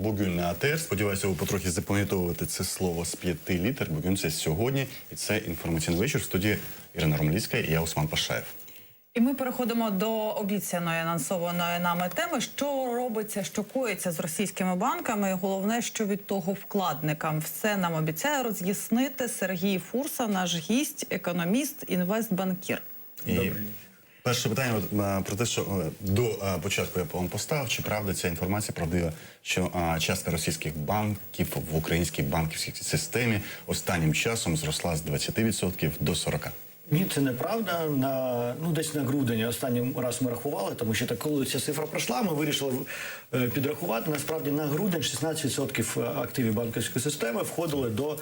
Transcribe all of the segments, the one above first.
Бугюн на АТР. Сподіваюся, ви потрохи запам'ятовуєте це слово з 5 літер. Бугюн – це сьогодні. І це інформаційний вечір в студії Ірина Ромаліцька і я, Осман Пашаєв. І ми переходимо до обіцяної, анонсованої нами теми. Що робиться, що коїться з російськими банками? І головне, що від того вкладникам. Все нам обіцяє роз'яснити Сергій Фурса, наш гість, економіст, інвестбанкір. Перше питання про те, що до початку я вам поставив, чи правда ця інформація правдива, що частка російських банків в українській банківській системі останнім часом зросла з 20% до 40%? Ні, це неправда. Десь на грудень останній раз ми рахували, тому що коли ця цифра пройшла, ми вирішили підрахувати. Насправді на грудень 16% активів банківської системи входили до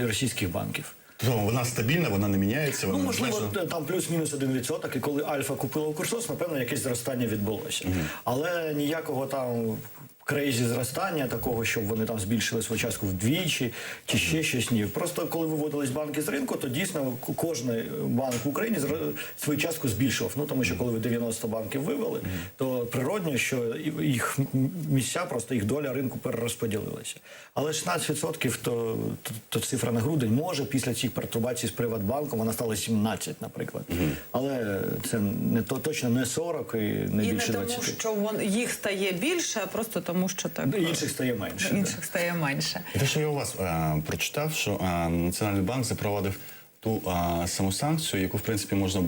російських банків. Тобто вона стабільна, вона не міняється? Вона можливо, там плюс-мінус 1%, і коли Альфа купила Укрсос, напевно, якесь зростання відбулося. Але ніякого там крейзі зростання, такого, щоб вони там збільшили свою частку вдвічі, чи ще щось, ні. Просто коли виводились банки з ринку, то дійсно кожен банк в Україні свою частку збільшував. Тому що коли ви 90 банків вивели, то природньо, що їх місця, просто їх доля ринку перерозподілилася. Але 16% то цифра на грудень. Може, після цих пертурбацій з Приватбанком вона стала 17, наприклад. Але це точно не 40 і не більше 20. І не тому, що їх стає більше, а просто тому, що так. Інших стає менше. Інших стає менше. І те, що я у вас прочитав, що Національний банк запровадив ту саму санкцію, яку, в принципі, можна,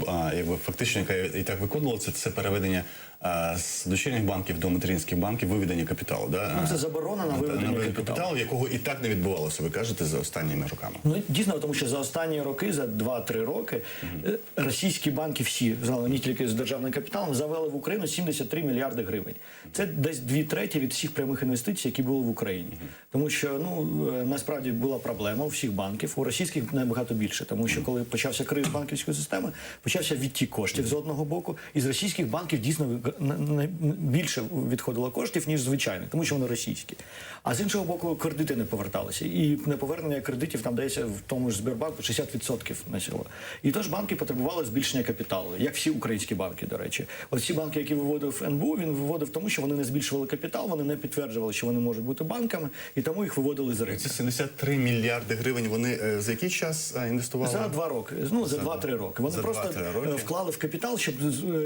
фактично, яка і так виконувалася, це переведення з дочірніх банків до материнських банків, виведення капіталу. Да? Це заборона на виведення капіталу, якого і так не відбувалося, ви кажете, за останніми роками. Дійсно, тому що за останні роки, за 2-3 роки, російські банки всі, не тільки з державним капіталом, завели в Україну 73 мільярди гривень. Це десь 2/3 від всіх прямих інвестицій, які були в Україні. Тому що, насправді, була проблема у всіх банків, у російських набагато більше. Тому що, коли почався кризис банківської системи, почався відтік коштів з одного боку, і з російських банків дійсно більше відходило коштів, ніж звичайних, тому що вони російські. А з іншого боку, кредити не поверталися. І неповернення кредитів там дається в тому ж Сбербанку 60% на село. І тож банки потребували збільшення капіталу, як всі українські банки, до речі. От всі банки, які виводив НБУ, він виводив тому, що вони не збільшували капітал, вони не підтверджували, що вони можуть бути банками, і тому їх виводили з ринку. Ці 73 мільярди гривень, вони за який час інвестували? За 2 роки. За 2-3 роки. Вони просто вклали в капітал,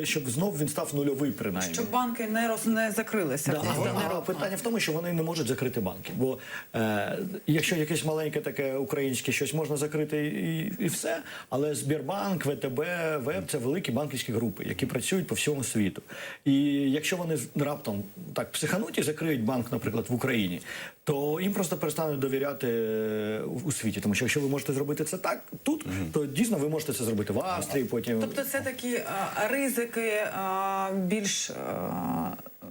щоб знов він став нульовий, принаймні. Щоб банки не закрилися. А питання в тому, що вони не можуть закрити банки. Бо якщо якесь маленьке таке українське щось можна закрити і все, але Сбербанк, ВТБ, ВЕБ – це великі банківські групи, які працюють по всьому світу. І якщо вони раптом так психануть і закриють банк, наприклад, в Україні, то їм просто перестануть довіряти у світі. Тому що якщо ви можете зробити це тут, то дійсно ви можете це зробити в Австрії, потім... Тобто це такі ризики більш...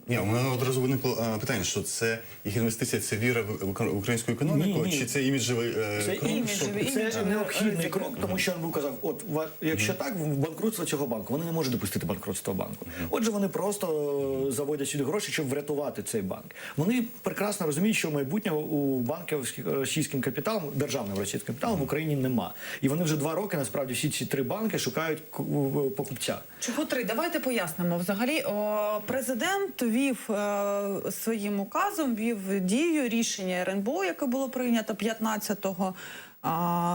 Ні, у мене одразу виникло питання, що це їх інвестиція, це віра в українську економіку, чи це іміджевий крок? Це необхідний крок, тому що він казав, якщо так, в банкрутство цього банку, вони не можуть допустити банкрутство банку. Отже, вони просто заводять сюди гроші, щоб врятувати цей банк. Вони прекрасно розуміють, що майбутнього у банків російським капіталом, державним російським капіталом в Україні нема. І вони вже 2 роки, насправді, всі ці 3 банки шукають покупця. Чого 3? Давайте пояснимо. Взагалі, президент вів своїм указом, вів дію рішення РНБО, яке було прийнято 15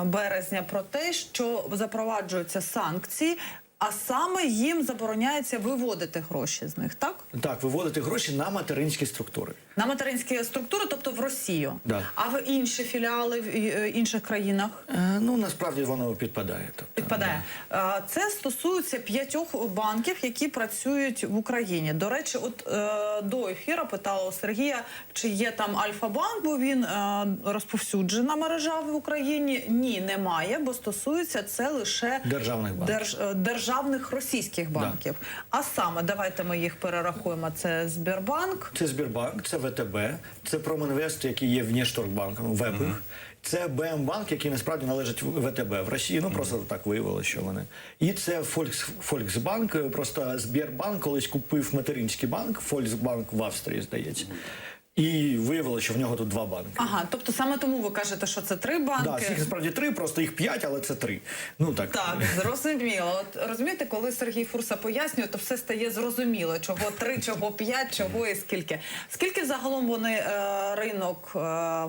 березня, про те, що запроваджуються санкції, а саме їм забороняється виводити гроші з них, так? Так, виводити гроші на материнські структури. На материнські структури, тобто в Росію. Да. А в інші філіали в інших країнах? Насправді воно підпадає. Підпадає. Це стосується 5 банків, які працюють в Україні. До речі, до ефіру питала у Сергія, чи є там Альфа-банк, бо він розповсюджена мережа в Україні. Ні, немає, бо стосується це лише державних російських банків. Да. А саме, давайте ми їх перерахуємо. Це Сбербанк. Це Сбербанк, це ВТБ, це Промінвест, який є внешторгбанком, ВЕБ. Це БМ-банк, який насправді належить ВТБ в Росії. Просто так виявилося, що вони. І це Фольксбанк, просто Сбербанк колись купив материнський банк, Фольксбанк в Австрії, здається. І виявилося, що в нього тут 2 банки. Ага, тобто саме тому ви кажете, що це 3 банки? Да, їх справді 3, просто їх 5, але це 3. Ну так. Так, зрозуміло. От розумієте, коли Сергій Фурса пояснює, то все стає зрозуміло. Чого 3, чого 5, чого і скільки. Скільки загалом вони ринок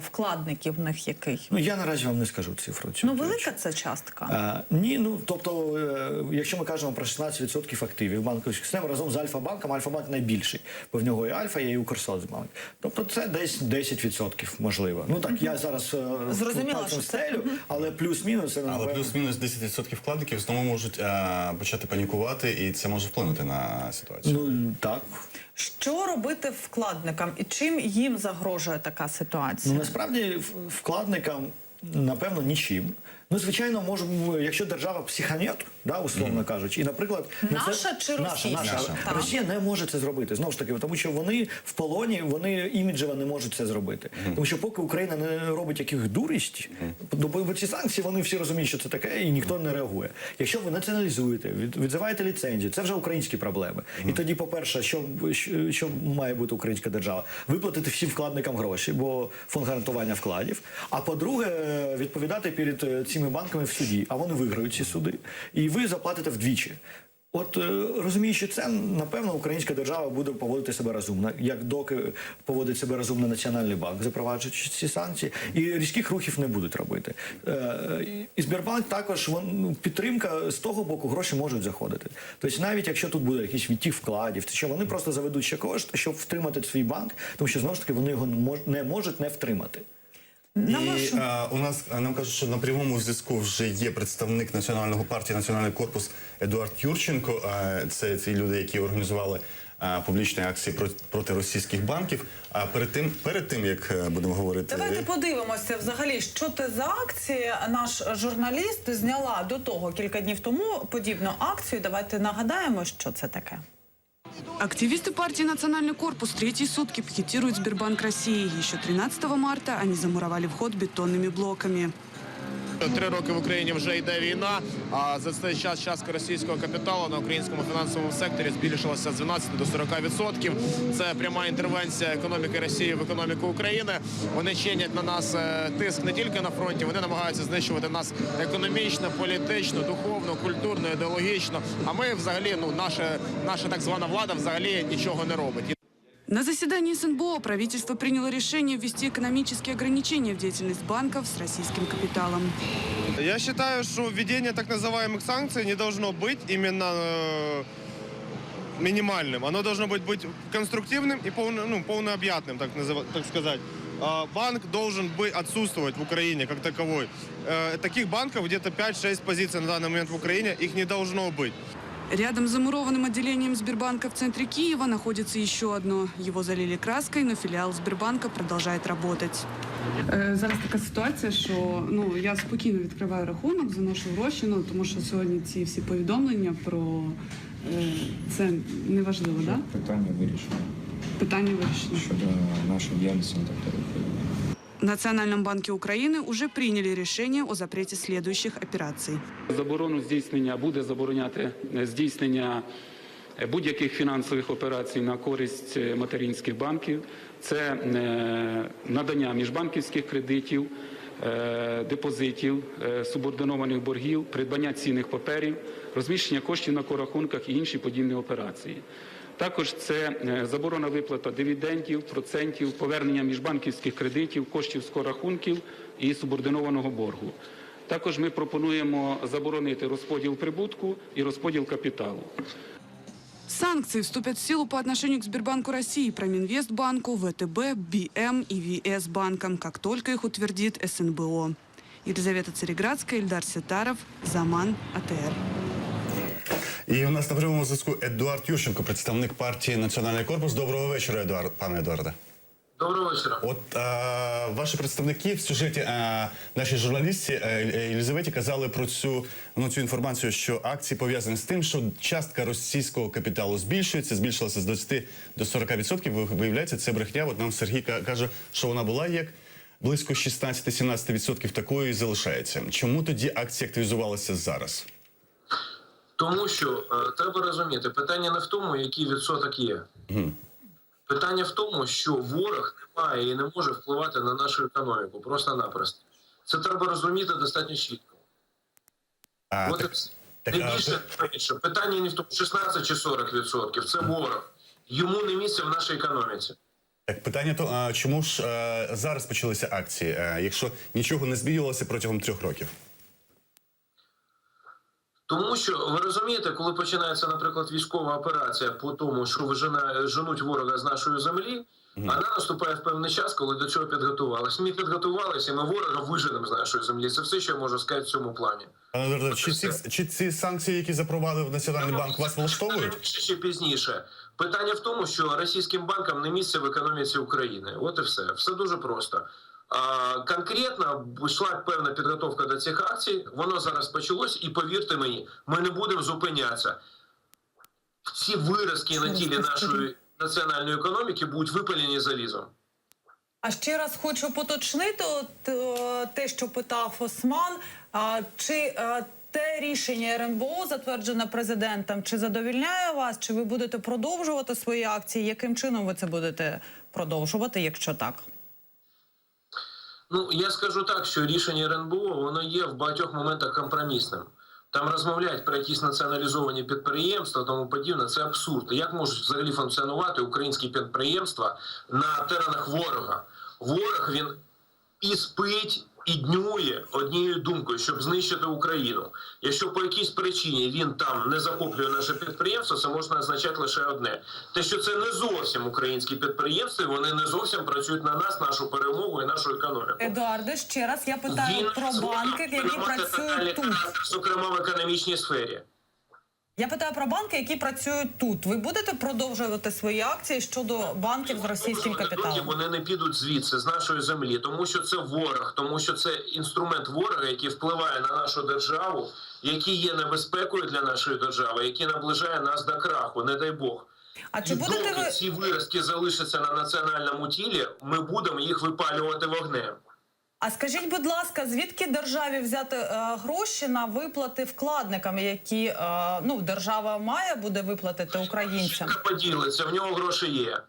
вкладників в них який? Ну, я наразі вам не скажу цифру. Ну, велика це частка? Ні, ну, тобто, якщо ми кажемо про 16% активів банковських систем, разом з Альфа-банком, Альфа-банк найбільший, бо в нього і Альфа є, і Укрсоцбанк. Тобто це десь 10% можливо. Ну так, я зараз пальцем стелю, але плюс-мінус... це, Але напевно, плюс-мінус 10% вкладників знову можуть почати панікувати, і це може вплинути на ситуацію. Ну, так. Що робити вкладникам і чим їм загрожує така ситуація? Ну, насправді, вкладникам, напевно, нічим. Ну, звичайно, можемо, якщо держава психанет, да, условно кажучи, і, наприклад... Наша чи російська? Наша. Так. Росія не може це зробити, знову ж таки, тому що вони в полоні, вони іміджево не можуть це зробити. Тому що поки Україна не робить яких дурість, бо ці санкції, вони всі розуміють, що це таке, і ніхто не реагує. Якщо ви націоналізуєте, відзиваєте ліцензію, це вже українські проблеми. І тоді, по-перше, що має бути українська держава? Виплатити всім вкладникам гроші, бо фонд гарантування вкладів. А по-друге, відповідати перед цими банками в суді, а вони виграють ці суди, і ви заплатите вдвічі. От розуміючи це, напевно, українська держава буде поводити себе розумно, як доки поводить себе розумно Національний банк, запроваджуючи ці санкції, і різких рухів не будуть робити. І Сбербанк також, підтримка з того боку, гроші можуть заходити. Тобто навіть якщо тут буде якийсь відтік вкладів, що вони просто заведуть ще кошти, щоб втримати свій банк, тому що, знову ж таки, вони його не можуть не втримати. І у нас нам кажуть, що на прямому зв'язку вже є представник Національного партії «Національний корпус» Едуард Юрченко. Це ці люди, які організували публічні акції проти російських банків. А перед тим, як будемо говорити... Давайте подивимося взагалі, що це за акції. Наш журналіст зняла до того кілька днів тому подібну акцію. Давайте нагадаємо, що це таке. Активисты партии «Национальный корпус» третьи сутки пикетируют Сбербанк России. Еще 13 марта они замуровали вход бетонными блоками. 3 роки в Україні вже йде війна, а за цей час частка російського капіталу на українському фінансовому секторі збільшилася з 12 до 40%. Це пряма інтервенція економіки Росії в економіку України. Вони чинять на нас тиск не тільки на фронті, вони намагаються знищувати нас економічно, політично, духовно, культурно, ідеологічно. А ми взагалі, наша так звана влада взагалі нічого не робить. На заседании СНБО правительство приняло решение ввести экономические ограничения в деятельность банков с российским капиталом. Я считаю, что введение так называемых санкций не должно быть именно минимальным. Оно должно быть конструктивным и полнообъятным, так сказать. Банк должен отсутствовать в Украине как таковой. Таких банков где-то 5-6 позиций на данный момент в Украине, их не должно быть. Рядом с замурованным отделением Сбербанка в центре Киева находится еще одно. Его залили краской, но филиал Сбербанка продолжает работать. Зараз така ситуація, що я спокійно відкриваю рахунок, заношу гроші, тому що сьогодні ці всі повідомлення про це неважливо, так? Питання вирішено. Питання вирішено. Щодо нашої діяльності на території України. В Национальном банке Украины уже приняли решение о запрете следующих операций. Заборону здійснення буде забороняти здійснення будь-яких фінансових операцій на користь материнських банків. Це надання міжбанківських кредитів, депозитів, субординованих боргів, придбання цінних паперів, розміщення коштів на корахунках і інші подібні операції. Також це заборона виплата дивідендів, процентів, повернення міжбанківських кредитів, коштів з корахунків і субординованого боргу. Також ми пропонуємо заборонити розподіл прибутку і розподіл капіталу. Санкции вступят в силу по отношению к Сбербанку России, Проминвестбанку, ВТБ, БМ и ВС банкам, как только их утвердит СНБО. Елизавета Цареградская, Ильдар Сетаров, Заман, АТР. І у нас на прямому зв'язку Едуард Юрченко, представник партії «Національний корпус». Доброго вечора, пане Едуарде. Доброго вечора. От ваші представники в сюжеті нашій журналістці Єлизаветі казали про цю інформацію, що акції пов'язані з тим, що частка російського капіталу збільшилася з 20 до 40%. Виявляється, це брехня. От нам Сергій каже, що вона була як близько 16-17% такою і залишається. Чому тоді акції активізувалися зараз? Тому що треба розуміти, питання не в тому, який відсоток є. Питання в тому, що ворог не має і не може впливати на нашу економіку, просто-напросто. Це треба розуміти достатньо чітко. От і все. Не більше, не менше. Питання не в тому, 16 чи 40%. Це ворог. Йому не місце в нашій економіці. Так, питання то, чому ж зараз почалися акції, якщо нічого не змінювалося протягом 3 років? Тому що, ви розумієте, коли починається, наприклад, військова операція по тому, що женуть ворога з нашої землі, вона наступає в певний час, коли до цього підготувалися. Ми підготувалися, і ми ворога виженемо з нашої землі. Це все, що я можу сказати в цьому плані. Пане Едуарде, чи ці санкції, які запровадив Національний банк, вас влаштовують? Раніше чи пізніше. Питання в тому, що російським банкам не місце в економіці України. От і все. Все дуже просто. Конкретно йшла певна підготовка до цих акцій, воно зараз почалось, і повірте мені, ми не будемо зупинятися. Ці виразки на тілі нашої національної економіки будуть випалені залізом. А ще раз хочу поточнити те, що питав Осман. Чи те рішення РНБО, затверджене президентом, чи задовільняє вас, чи ви будете продовжувати свої акції? Яким чином ви це будете продовжувати, якщо так? Ну, я скажу так, що рішення РНБО, воно є в багатьох моментах компромісним. Там розмовляють про якісь націоналізовані підприємства, тому подібне. Це абсурд. Як можуть взагалі функціонувати українські підприємства на теренах ворога? Ворог, він і спить, і днює однією думкою, щоб знищити Україну. Якщо по якійсь причині він там не захоплює наше підприємство, це можна означати лише одне. Те, що це не зовсім українські підприємства, вони не зовсім працюють на нас, нашу перемогу і нашу економіку. Едуарде, ще раз я питаю про банки, які працюють тут. Зокрема, в економічній сфері. Я питаю про банки, які працюють тут. Ви будете продовжувати свої акції щодо банків з російським капіталом? Вони не підуть звідси, з нашої землі, тому що це ворог, тому що це інструмент ворога, який впливає на нашу державу, який є небезпекою для нашої держави, який наближає нас до краху, не дай Бог. А чи будете ви... ці виразки залишаться на національному тілі, ми будемо їх випалювати вогнем. А скажіть, будь ласка, звідки державі взяти гроші на виплати вкладникам, які держава буде виплатити українцям? Поділиться, в нього гроші є.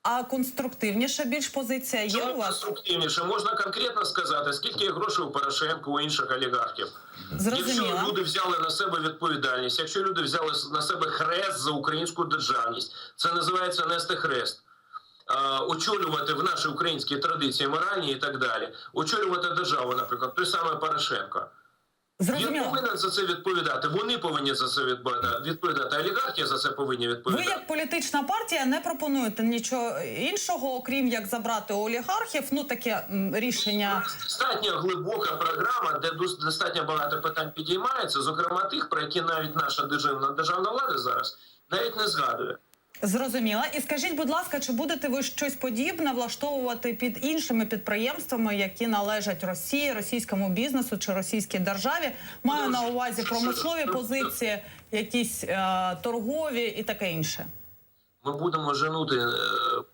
А конструктивніша більш позиція є у вас? Конструктивніше. Можна конкретно сказати, скільки є грошей у Порошенка, у інших олігархів. Зрозуміло. Якщо люди взяли на себе відповідальність, якщо люди взяли на себе хрест за українську державність, це називається нести хрест. Очолювати в нашій українській традиції моральні і так далі. Очолювати державу, наприклад, той самий Порошенко. Зрозуміло. Він повинен за це відповідати. Вони повинні за це відповідати. Олігархи за це повинні відповідати. Ви як політична партія не пропонуєте нічого іншого, окрім як забрати у олігархів, таке рішення. Достатньо глибока програма, де достатньо багато питань підіймається, зокрема тих, про які навіть наша державна влада зараз навіть не згадує. Зрозуміла. І скажіть, будь ласка, чи будете ви щось подібне влаштовувати під іншими підприємствами, які належать Росії, російському бізнесу чи російській державі? Маю на увазі промислові позиції, якісь торгові і таке інше. Ми будемо женути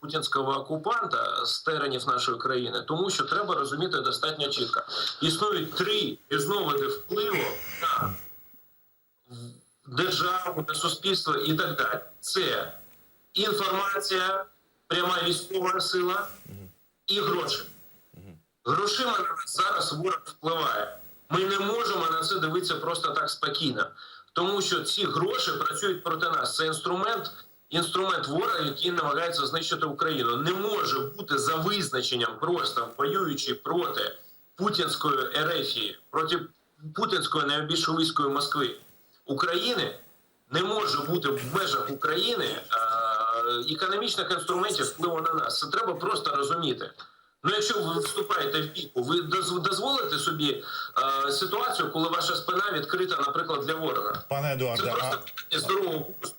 путінського окупанта з теренів нашої країни, тому що треба розуміти достатньо чітко. Існують 3 різновиди впливу на державу, на суспільство і так далі. Це інформація, пряма військова сила і гроші. Грошима на нас зараз ворог впливає. Ми не можемо на це дивитися просто так спокійно, тому що ці гроші працюють проти нас. Це інструмент ворога, який намагається знищити Україну. Не може бути за визначенням просто воюючи проти путінської ерефії, проти путінської найбільшовицької Москви. України не може бути в межах України економічних інструментів впливу на нас. Це треба просто розуміти. Якщо ви вступаєте в бійку, ви дозволите собі ситуацію, коли ваша спина відкрита, наприклад, для ворога. Пане Едуарде, це просто здорового курсу.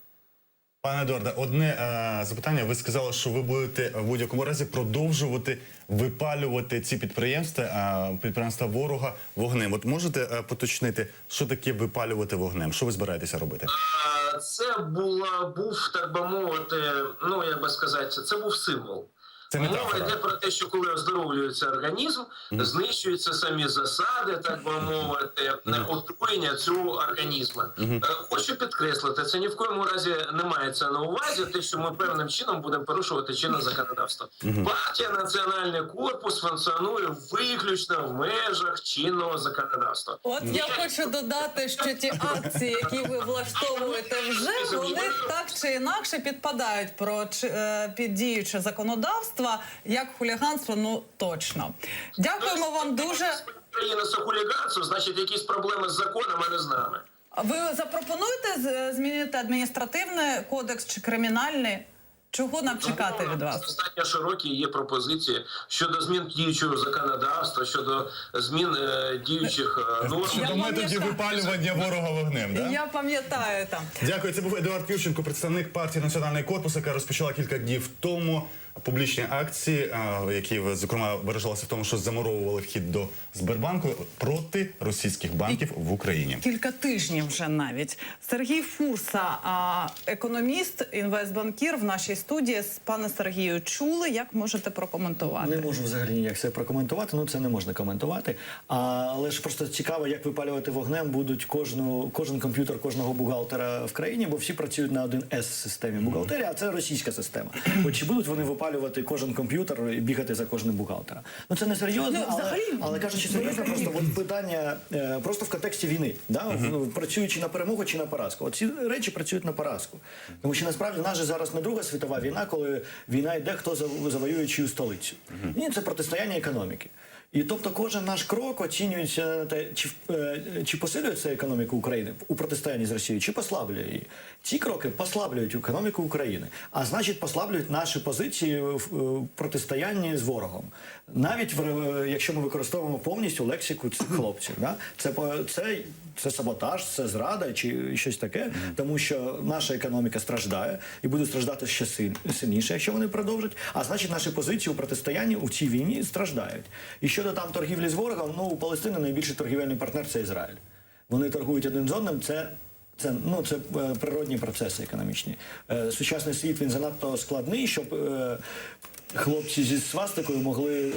Пане Едуарде, одне запитання. Ви сказали, що ви будете в будь-якому разі продовжувати випалювати ці підприємства ворога вогнем. От можете поточнити, що таке випалювати вогнем? Що ви збираєтеся робити? Це був, так би мовити, як би сказати, це був символ. Це Мова метафора. йде про те, що коли оздоровлюється організм, знищуються самі засади, так би мовити, отруєння цього організму. Хочу підкреслити, це ні в коєму разі не мається на увазі, те, що ми певним чином будемо порушувати чинне законодавство. Партія «Національний корпус» функціонує виключно в межах чинного законодавства. От я хочу додати, що ті акції, які ви влаштовуєте вже, вони так чи інакше підпадають під діюче законодавство, як хуліганство, ну точно. Дякуємо вам дуже. Країна з хуліганцем, значить, якісь проблеми з законом, а не з нами. Ви запропонуєте змінити адміністративний кодекс чи кримінальний? Чого нам чекати від вас? Достатньо широкі є пропозиції щодо змін діючого законодавства, щодо змін діючих норм. Щодо методів випалювання ворога вогнем, да? Я пам'ятаю там. Дякую. Це був Едуард Юрченко, представник партії «Національний корпус», яка розпочала кілька днів тому публічні акції, які, зокрема, виражалися в тому, що замуровували вхід до Сбербанку проти російських банків в Україні. Кілька тижнів вже навіть. Сергій Фурса, економіст, інвестбанкір в нашій студії. Пане Сергію, чули? Як можете прокоментувати? Не можу взагалі ніяк це прокоментувати, ну це не можна коментувати. Але ж просто цікаво, як випалювати вогнем будуть кожен комп'ютер кожного бухгалтера в країні, бо всі працюють на 1С-системі бухгалтерії, а це російська система. От чи будуть вони випалювати кожен комп'ютер і бігати за кожним бухгалтером? Ну це не серйозно, але кажучи серйозно, просто от питання просто в контексті війни, да? Працюючи на перемогу чи на поразку. От ці речі працюють на поразку. Тому що насправді в нас же зараз не Друга світова війна, коли війна йде, хто завоює чию столицю. Ні, це протистояння економіки. І тобто кожен наш крок оцінюється на те, чи посилюється економіка України у протистоянні з Росією, чи послаблює її. Ці кроки послаблюють економіку України, а значить послаблюють наші позиції в протистоянні з ворогом. Навіть якщо ми використовуємо повністю лексику цих хлопців. Да? Це саботаж, це зрада чи щось таке, тому що наша економіка страждає і буде страждати ще сильніше, якщо вони продовжать, а значить наші позиції у протистоянні у цій війні страждають. І щодо там торгівлі з ворогом, ну у Палестини найбільший торгівельний партнер – це Ізраїль. Вони торгують один з одним, це природні процеси економічні. Сучасний світ, він занадто складний, щоб хлопці зі свастикою могли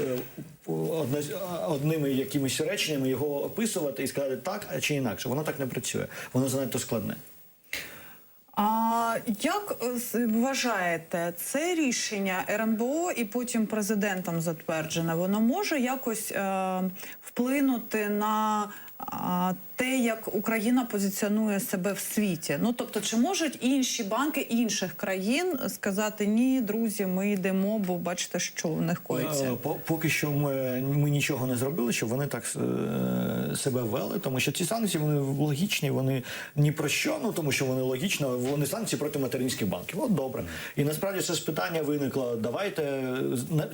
одними якимись реченнями його описувати і сказати так чи інакше. Воно так не працює. Воно занадто складне. А як вважаєте, це рішення РНБО і потім президентом затверджене, воно може якось вплинути на те, як Україна позиціонує себе в світі? Ну, тобто, чи можуть інші банки інших країн сказати, ні, друзі, ми йдемо, бо бачите, що в них коїться? Поки що ми нічого не зробили, щоб вони так себе вели, тому що ці санкції, вони логічні, вони ні про що, ну, тому що вони логічно, вони санкції проти материнських банків. От добре. І насправді це ж питання виникло, давайте,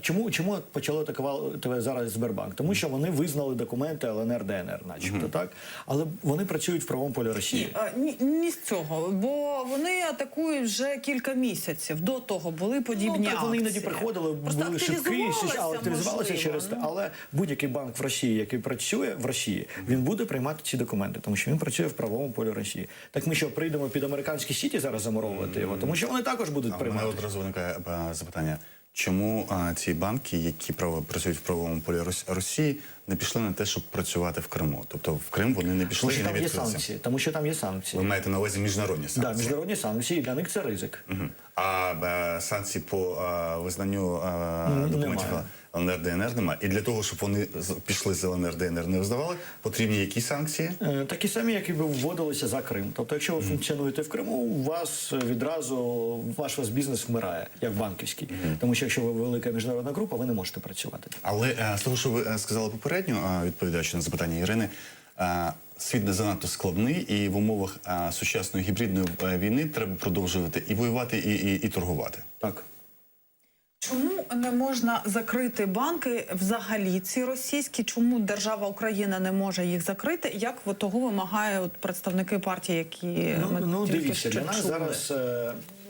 чому почало атакувати зараз Сбербанк? Тому що вони визнали документи ЛНР, ДНР, начебто, так? Але вони працюють в правовому полі Росії. Ні з цього, бо вони атакують вже кілька місяців. До того були подібні акції. Вони іноді приходили, були шибки, але активізувалися через те. Але будь-який банк в Росії, який працює в Росії, він буде приймати ці документи, тому що він працює в правовому полі Росії. Так ми що, прийдемо під американські сіті зараз замуровувати його? Тому що вони також будуть приймати. У мене одразу виникає запитання. Чому ці банки, які працюють в правовому полі Росії, не пішли на те, щоб працювати в Криму? Тобто в Крим вони не пішли і не відкрилися? Тому що там є санкції. Ви маєте на увазі міжнародні санкції? Так, міжнародні санкції, і для них це ризик. А санкцій по визнанню документів ЛНР, ДНР немає? І для того, щоб вони пішли з ЛНР, ДНР, не визнавали, потрібні які санкції? Такі самі, які б вводилися за Крим. Тобто, якщо ви функціонуєте в Криму, у вас відразу ваш бізнес вмирає, як банківський. Тому що якщо ви велика міжнародна група, ви не можете працювати. Але з того, що ви сказали попередньо, відповідаючи на запитання Ірини, світ не занадто складний, і в умовах сучасної гібридної війни треба продовжувати і воювати, і торгувати. Так. Чому не можна закрити банки взагалі ці російські? Чому держава Україна не може їх закрити? Як того вимагають представники партії, які ми тільки дивіться, що для нас чули? зараз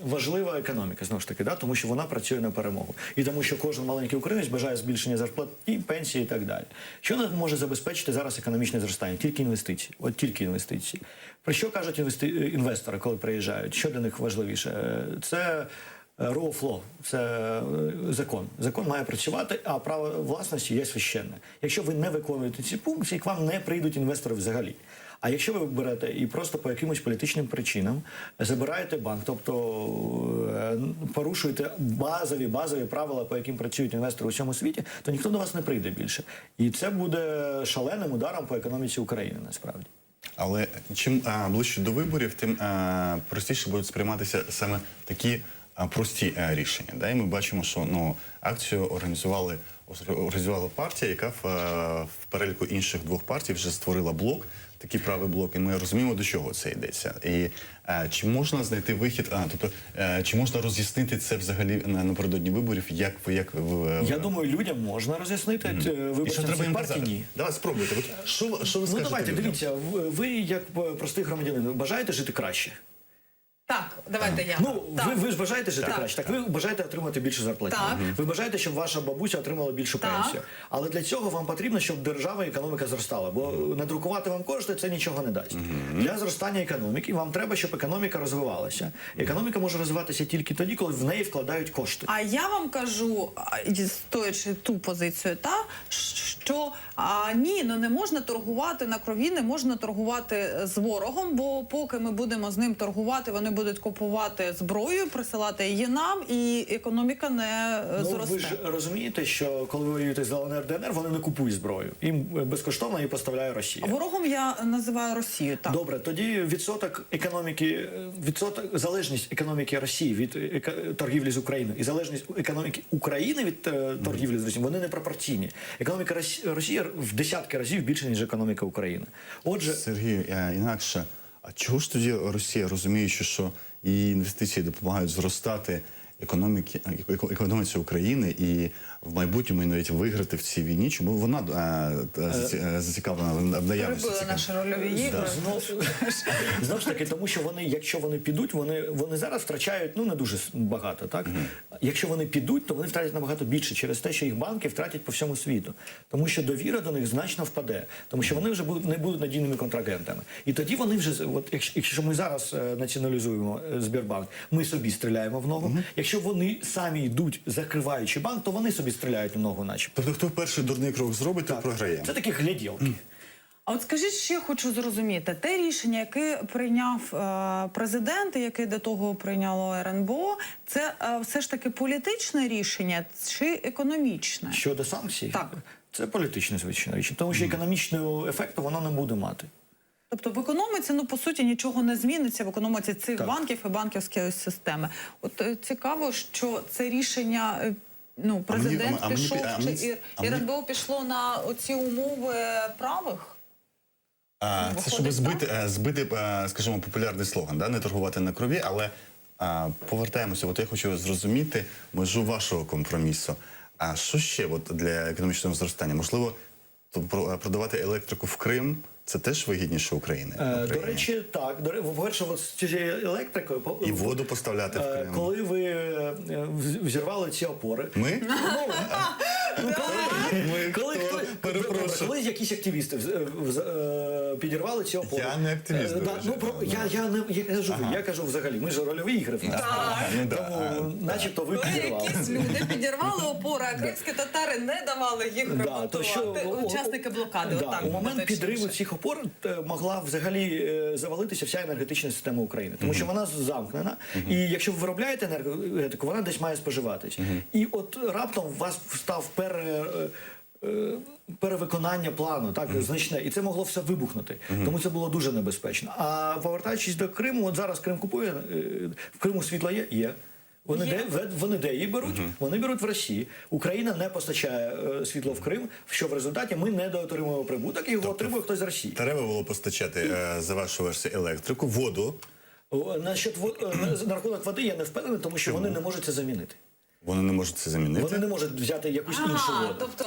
важлива економіка, знову ж таки, да? Тому що вона працює на перемогу. І тому що кожен маленький українець бажає збільшення зарплат, пенсії і так далі. Що нам може забезпечити зараз економічне зростання? Тільки інвестиції. От тільки інвестиції. Про що кажуть інвестори, коли приїжджають? Що для них важливіше? Це Rule of law – це закон. Закон має працювати, а право власності є священне. Якщо ви не виконуєте ці пункти, к вам не прийдуть інвестори взагалі. А якщо ви берете і просто по якимось політичним причинам забираєте банк, тобто порушуєте базові правила, по яким працюють інвестори у всьому світі, то ніхто до вас не прийде більше. І це буде шаленим ударом по економіці України, насправді. Але чим ближче до виборів, тим простіше будуть сприйматися саме такі прості рішення. Да? І ми бачимо, що акцію організувала партія, яка в переліку інших двох партій вже створила блок, такий правий блок, і ми розуміємо, до чого це йдеться. І чи можна знайти вихід, тобто, чи можна роз'яснити це взагалі напередодні виборів, як ви... Я думаю, людям можна роз'яснити, виборцям цих партій ні. Давай спробуйте. От, що ви скажете Давайте, людям? дивіться, ви як простий громадянин бажаєте жити краще? Так, давайте я. Ви ж бажаєте жити краще, так ви бажаєте отримати більше зарплати. Так. Ви бажаєте, щоб ваша бабуся отримала більшу пенсію. Але для цього вам потрібно, щоб держава і економіка зростала. Бо надрукувати вам кошти це нічого не дасть. Для зростання економіки вам треба, щоб економіка розвивалася. Економіка може розвиватися тільки тоді, коли в неї вкладають кошти. А я вам кажу, стоячи ту позицію, що ні, не можна торгувати на крові, не можна торгувати з ворогом, бо поки ми будемо з ним торгувати, вони будуть купувати зброю, присилати її нам, і економіка не зросте. Ви ж розумієте, що коли ви воюєте з ЛНР, ДНР, вони не купують зброю. Їм безкоштовно її поставляє Росія. Ворогом я називаю Росію, так. Добре, тоді залежність економіки Росії від торгівлі з Україною і залежність економіки України від торгівлі з Росією, вони не пропорційні. Економіка Росії в десятки разів більше, ніж економіка України. Отже, Сергію, інакше, а чого ж тоді Росія, розуміючи, що її інвестиції допомагають зростати економіці України і в майбутньому навіть виграти в цій війні, чому вона зацікавлена в наявності Перебили цих... наші рольові ігри. Знову ж таки, тому що якщо вони підуть, вони зараз втрачають не дуже багато, так? Якщо вони підуть, то вони втратять набагато більше через те, що їх банки втратять по всьому світу. Тому що довіра до них значно впаде, тому що вони вже не будуть надійними контрагентами. І тоді вони вже, якщо ми зараз націоналізуємо Сбербанк, ми собі стріляємо в ногу. Якщо вони самі йдуть, закриваючи банк, то вони собі стріляють в ногу начебто. Тобто, хто перший дурний крок зробить, то програє. Це такі гляділки. А от скажіть, ще хочу зрозуміти, те рішення, яке прийняв президент, і яке до того прийняло РНБО, це все ж таки політичне рішення чи економічне? Щодо санкцій? Так. Це політичне, звичайно, рішення, тому що економічного ефекту воно не буде мати. Тобто в економіці, по суті, нічого не зміниться в економіці цих банків і банківської системи. От цікаво, що це рішення... президент пішов, чи РНБО пішло на оці умови правих? Це щоб збити, скажімо, популярний слоган, да? Не торгувати на крові, але повертаємося. От я хочу зрозуміти межу вашого компромісу. А що ще для економічного зростання? Можливо, продавати електрику в Крим? Це теж вигідніше України? До речі, так. По-перше, з цією електрикою... І воду поставляти в Крим. Коли ви взірвали ці опори... Ми? Коли якісь активісти підірвали ці опори... Я не активіст, я кажу взагалі, ми ж рольові ігри. Тому начебто ви підірвали. Якісь люди підірвали опори, а кримські татари не давали їх ремонтувати. Учасники блокади. У момент підриву цих опор могла взагалі завалитися вся енергетична система України. Тому що вона замкнена, і якщо ви виробляєте енергетику, вона десь має споживатись. І от раптом у вас став перевиконання плану, так, значне, і це могло все вибухнути. Тому це було дуже небезпечно. А повертаючись до Криму, от зараз Крим купує, в Криму світло є? Є. Вони де її беруть? Вони беруть в Росії. Україна не постачає світло в Крим, що в результаті ми не доотримуємо прибуток, і його отримує хтось з Росії. Треба було постачати, за вашу версію, електрику, воду. На рахунок води я не впевнений, тому що вони не можуть це замінити. Вони не можуть це замінити? Вони не можуть взяти якусь іншу воду. Тобто,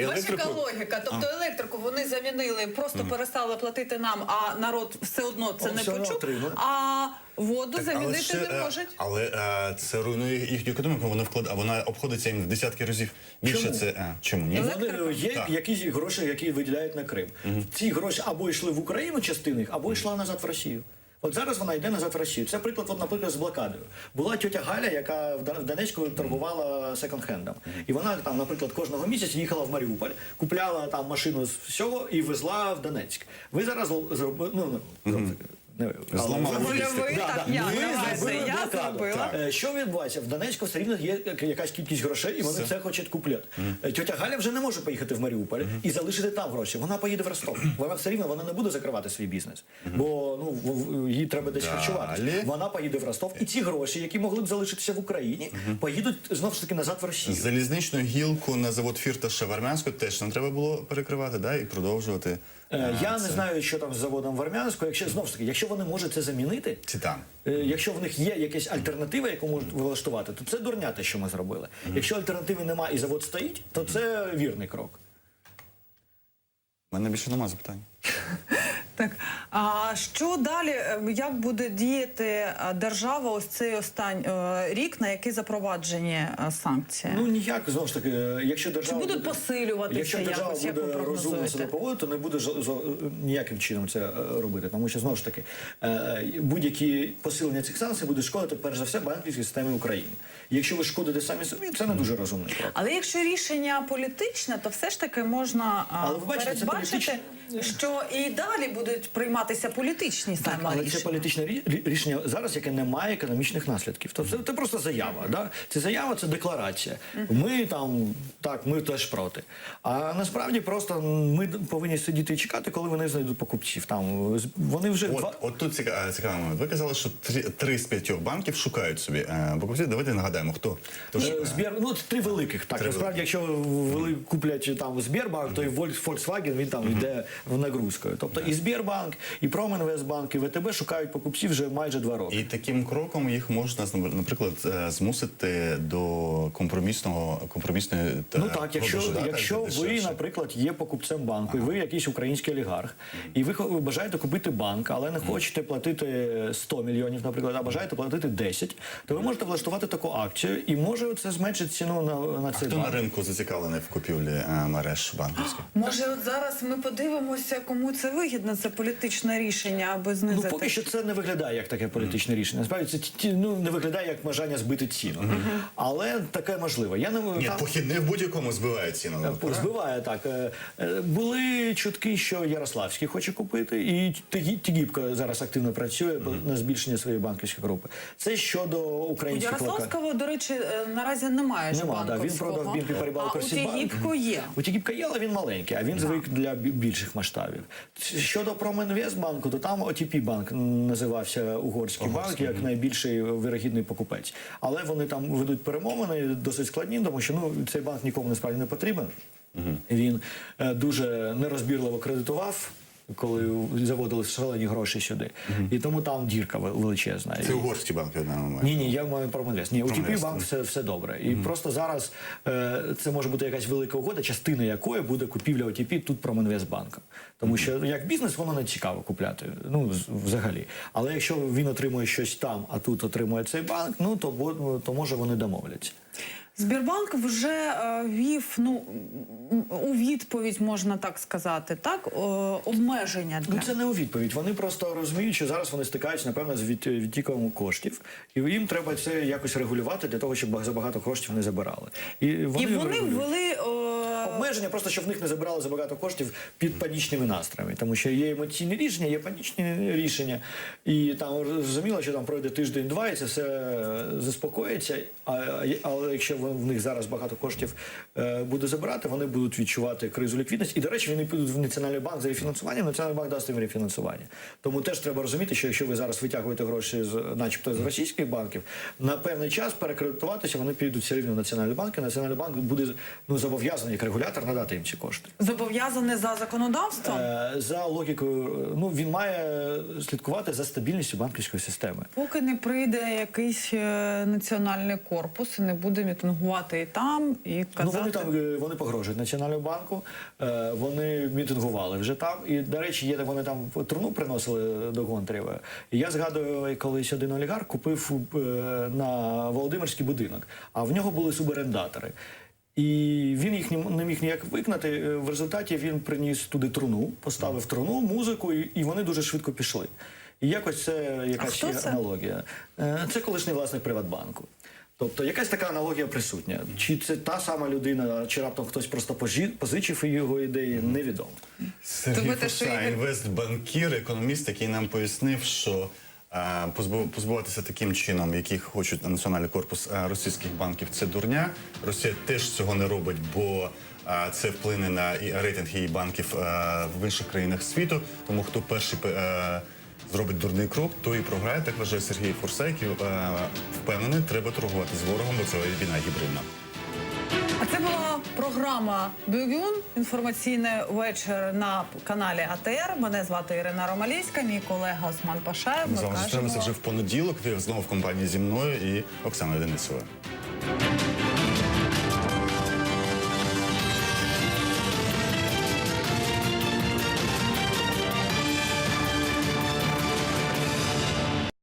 ваша логіка. Тобто електрику вони замінили, просто перестали платити нам, а народ все одно це не почув, а воду замінити не можуть. Але це руйнує їхню економіку, вона обходиться їм в десятки разів більше. Чому? Ні? Є якісь гроші, які виділяють на Крим. Ці гроші або йшли в Україну, частина їх, або йшла назад в Росію. От зараз вона йде назад в Росію. Це приклад, от, наприклад, з блокадою. Була тьотя Галя, яка в Донецьку торгувала секонд-хендом. І вона там, наприклад, кожного місяця їхала в Маріуполь, купляла там машину з всього і везла в Донецьк. Ви зараз зробили, Зламали логістику. Так, я, давайте, я зробила. Що відбувається? В Донецьку все рівно є якась кількість грошей, і вони це хочуть купляти. Тьотя Галя вже не може поїхати в Маріуполь і залишити там гроші. Вона поїде в Ростов. Вона все рівно вона не буде закривати свій бізнес, бо їй треба десь харчуватися. Вона поїде в Ростов, і ці гроші, які могли б залишитися в Україні, поїдуть знову ж таки назад в Росію. Залізничну гілку на завод Фірташа в Армянську теж не треба було перекривати, да, і продовжувати. Я не знаю, що там з заводом в Армянську. Якщо знову ж таки, якщо вони можуть це замінити, Титан. якщо в них є якась альтернатива, яку можуть влаштувати, то це дурня те, що ми зробили. Якщо альтернативи немає і завод стоїть, то це вірний крок. У мене більше немає запитань. Так, а що далі, як буде діяти держава ось цей останній рік, на який запроваджені санкції? Ну ніяк, знову ж таки, якщо держава Чи будуть посилюватися якщо держава якось, як ви буде розумно прогнозуєте? себе поводити, то не буде ніяким чином це робити. Тому що, знову ж таки, будь-які посилення цих санкцій будуть шкодити, перш за все, банківській системі України. І якщо ви шкодите самі собі, це не дуже розумний крок. Але якщо рішення політичне, то все ж таки можна Але ви бачите, це передбачити, що і далі будуть прийматися політичні Так, саме але рішення. це політичне рішення зараз, яке не має економічних наслідків. Тобто це просто заява. Да? Це заява, це декларація. Ми там, так, ми теж проти. А насправді просто ми повинні сидіти і чекати, коли вони знайдуть покупців. Там вони вже От тут цікавий момент. Ви казали, що 3 з 5 банків шукають собі покупців. Давайте нагадаємо, хто шукає. Ну, 3 великих. Так, насправді, якщо куплять там Сбербанк, то і Volkswagen, він там йде в нагрузкою. Тобто і Сбербанк, і Промінвестбанк, і ВТБ шукають покупців вже майже 2 роки. І таким кроком їх можна, наприклад, змусити до компромісної Ну так, якщо ви, дешевше. наприклад, є покупцем банку, і ви якийсь український олігарх, і ви бажаєте купити банк, але не хочете платити 100 мільйонів, наприклад, а бажаєте платити 10, то ви можете влаштувати таку акцію, і може це зменшить ціну на цей Хто банк. на ринку зацікавлений в купівлі мереж банківських? Може, от зараз ми подивимося, кому це вигідно, це політичне рішення, аби Ну, знизити. поки що це не виглядає як таке політичне рішення. Насправді це не виглядає як бажання збити ціну. Але таке можливо. Я не Ні, похідний в будь-якому збиває ціну. збиває так. Були чутки, що Ярославський хоче купити, і Тігіпко зараз активно працює на збільшення своєї банківської групи. Це щодо У українських Ярославського, до речі, наразі немає ж Нема, банковського. він продав BNP Paribas А у Укрсібанк. Тігіпко є. У Тігіпка є, але він маленький, а він звик для більших масштабів. Щодо Промінвестбанку, то там OTP банк називався угорський банк, як найбільший вирогідний покупець. Але вони там ведуть перемовини досить складні, тому що цей банк нікому насправді не потрібен. Він дуже нерозбірливо кредитував, коли заводили шалені гроші сюди. І тому там дірка величезна. Це угорський банк, я думаю. Ні, я маю Промінвест. Ні, у TP банк все добре. І просто зараз це може бути якась велика угода, частина якої буде купівля OTP тут Промінвестбанком. Тому що як бізнес воно не цікаво купляти, взагалі. Але якщо він отримує щось там, а тут отримує цей банк, то може вони домовляться. Сбербанк вже ввів, у відповідь, можна так сказати, так, обмеження для... Це не у відповідь. Вони просто розуміють, що зараз вони стикаються, напевно, з відтіком коштів. І їм треба це якось регулювати для того, щоб забагато коштів не забирали. І вони ввели... обмеження, просто щоб в них не забирали забагато коштів під панічними настроями. Тому що є емоційні рішення, є панічні рішення. І там розуміло, що там пройде тиждень-два, і це все заспокоїться. Але якщо в них зараз багато коштів буде забирати, вони будуть відчувати кризу ліквідності. І, до речі, вони підуть в Національний банк за рефінансуванням, Національний банк дасть їм рефінансування. Тому теж треба розуміти, що якщо ви зараз витягуєте гроші начебто з російських банків, на певний час перекредитуватися вони підуть все рівно в Національний банк, і Національний банк буде зобов'язаний як регулятор надати їм ці кошти. Зобов'язаний за законодавством? За логікою, він має слідкувати за стабільністю банківської системи. Поки не прийде якийсь національний корпус і не буде мітингувати і там, і казати... Вони погрожують Національному банку, вони мітингували вже там. І, до речі, вони там труну приносили до Гонтарєва. І я згадую, колись один олігарх купив на Володимирський будинок, а в нього були суборендатори. І він їх не міг ніяк виконати. В результаті він приніс туди труну, поставив труну, музику, і вони дуже швидко пішли. І якось це якась хто є це? аналогія. Це колишній власник Приватбанку. Тобто якась така аналогія присутня. Чи це та сама людина, чи раптом хтось просто позичив його ідеї, невідомо. Сергій Думаєте, що Фурса, Ігор- інвестбанкір, економіст, який нам пояснив, що позбуватися таким чином, яких хочуть Національний корпус російських банків, це дурня. Росія теж цього не робить, бо це вплине на рейтинг її банків в інших країнах світу. Тому хто перший зробить дурний крок, той і програє, так вважає Сергій Фурса, який впевнений, треба торгувати з ворогом, бо це війна гібридна. А це була програма «Бюгюн», інформаційний вечір на каналі АТР. Мене звати Ірина Ромалійська, мій колега Осман Пашаєв. Ми з вами зустрінемося вже в понеділок, знову в компанії зі мною і Оксаною Денисовою.